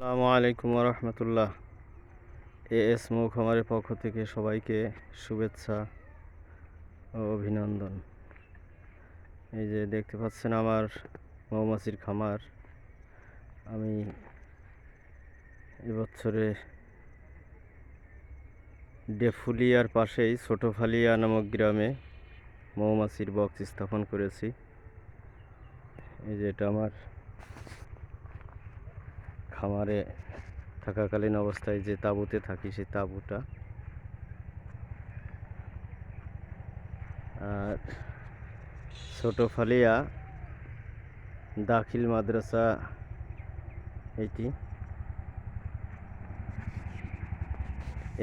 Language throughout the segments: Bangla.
আসসালামু আলাইকুম রহমতুল্লাহ। এএস মৌ খামারের পক্ষ থেকে সবাইকে শুভেচ্ছা ও অভিনন্দন। এই যে দেখতে পাচ্ছেন আমার মৌমাছির খামার। আমি এবছরে ডেফুলিয়ার পাশেই ছোট ফালিয়া নামক গ্রামে মৌমাছির বক্স স্থাপন করেছি। এই যে এটা আমার খামারে থাকাকালীন অবস্থায় যে তাঁবুতে থাকি সেই তাঁবুটা। আর ছোট ফালিয়া দাখিল মাদ্রাসা এটি।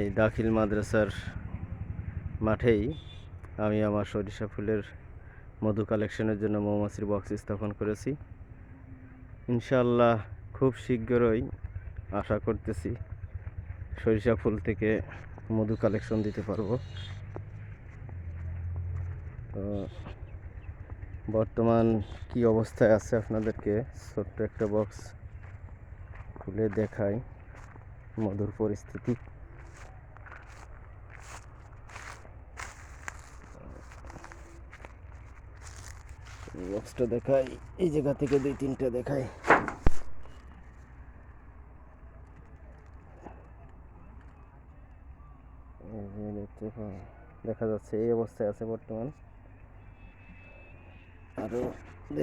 এই দাখিল মাদ্রাসার মাঠেই আমি আমার সরিষা ফুলের মধু কালেকশনের জন্য মৌমাছির বক্স স্থাপন করেছি। ইনশাআল্লাহ খুব শীঘ্রই আশা করতেছি সরিষা ফুল থেকে মধু কালেকশন দিতে পারবো। তো বর্তমান কি অবস্থায় আছে আপনাদেরকে ছোট্ট একটা বক্স খুলে দেখাই মধুর পরিস্থিতি। বক্সটা দেখাই, এই জায়গা থেকে 2-3টা দেখাই। দেখা যাচ্ছে এই অবস্থায় আছে বর্তমান। আরো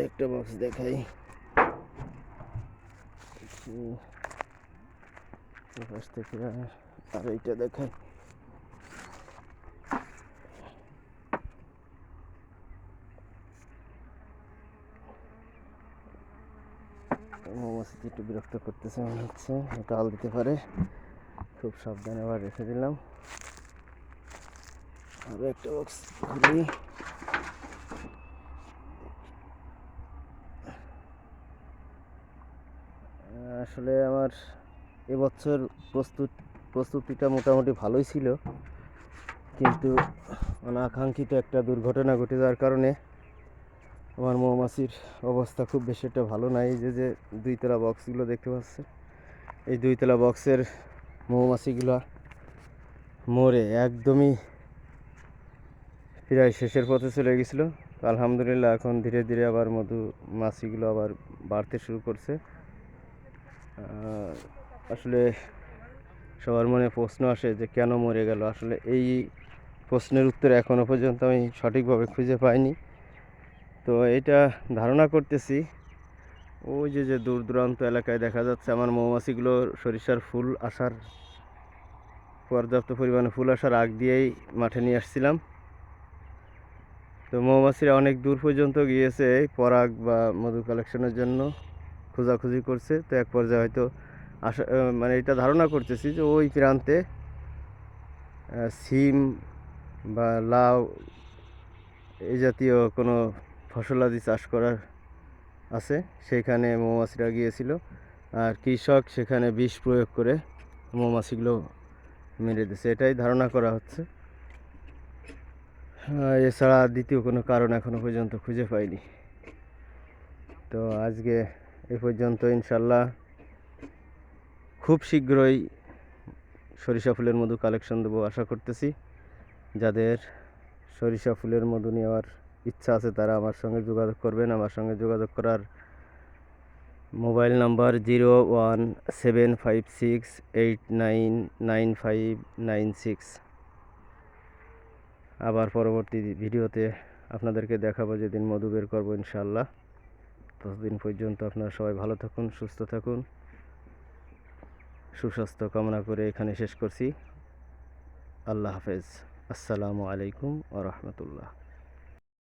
একটা বক্স দেখাই, পাশ থেকে আর এইটা দেখাই। মৌমাছি একটু বিরক্ত করতেছে মনে হচ্ছে, ডাল দিতে পারে, খুব সাবধানে আবার রেখে দিলাম। আরো একটা বক্স খুলি। আসলে আমার এবছর প্রস্তুতিটা মোটামুটি ভালোই ছিল, কিন্তু অনাকাঙ্ক্ষিত একটা দুর্ঘটনা ঘটে যাওয়ার কারণে আমার মৌমাছির অবস্থা খুব বেশি একটা ভালো নাই। যে 2তলা বক্সগুলো দেখতে পাচ্ছে, এই 2তলা বক্সের মৌমাছিগুলো মরে একদমই প্রায় শেষের পথে চলে গেছিলো। আলহামদুলিল্লাহ এখন ধীরে ধীরে আবার মাছিগুলো আবার বাড়তে শুরু করছে। আসলে সবার মনে প্রশ্ন আসে যে কেন মরে গেল। আসলে এই প্রশ্নের উত্তর এখনও পর্যন্ত আমি সঠিকভাবে খুঁজে পাইনি। তো এটা ধারণা করতেছি ওই যে দূর দূরান্ত এলাকায় দেখা যাচ্ছে আমার মৌমাছিগুলো সরিষার ফুল আসার পর্যাপ্ত পরিমাণে ফুল আসার আগ দিয়েই মাঠে নিয়ে আসছিলাম। তো মৌমাছিরা অনেক দূর পর্যন্ত গিয়েছে পরাগ বা মধু কালেকশনের জন্য, খোঁজাখুঁজি করছে। তো এক পর্যায়ে হয়তো মানে এটা ধারণা করতেছি যে ওই প্রান্তে সিম বা লাউ এই জাতীয় কোনো ফসলাদি চাষ করার আছে, সেখানে মৌমাছিরা গিয়েছিল। আর কৃষক সেখানে বিষ প্রয়োগ করে মৌমাছিগুলো মেরে দিয়েছে, এটাই ধারণা করা হচ্ছে। এছাড়া দ্বিতীয় কোনো কারণ এখনো পর্যন্ত খুঁজে পাইনি। তো আজকে এ পর্যন্ত। ইনশাল্লাহ খুব শীঘ্রই সরিষা ফুলের মধু কালেকশন দেবো আশা করতেছি। যাদের সরিষা ফুলের মধু নেওয়ার ইচ্ছা আছে তারা আমার সঙ্গে যোগাযোগ করবেন। আমার সঙ্গে যোগাযোগ করার মোবাইল নাম্বার 01756899596। আবার পরবর্তী ভিডিওতে আপনাদেরকে দেখাবো যেদিন মধু বের করবো ইনশাআল্লাহ। ততদিন পর্যন্ত আপনারা সবাই ভালো থাকুন, সুস্থ থাকুন। সুস্বাস্থ্য কামনা করে এখানে শেষ করছি। আল্লাহ হাফেজ। আসসালামু আলাইকুম ওয়া রাহমাতুল্লাহ।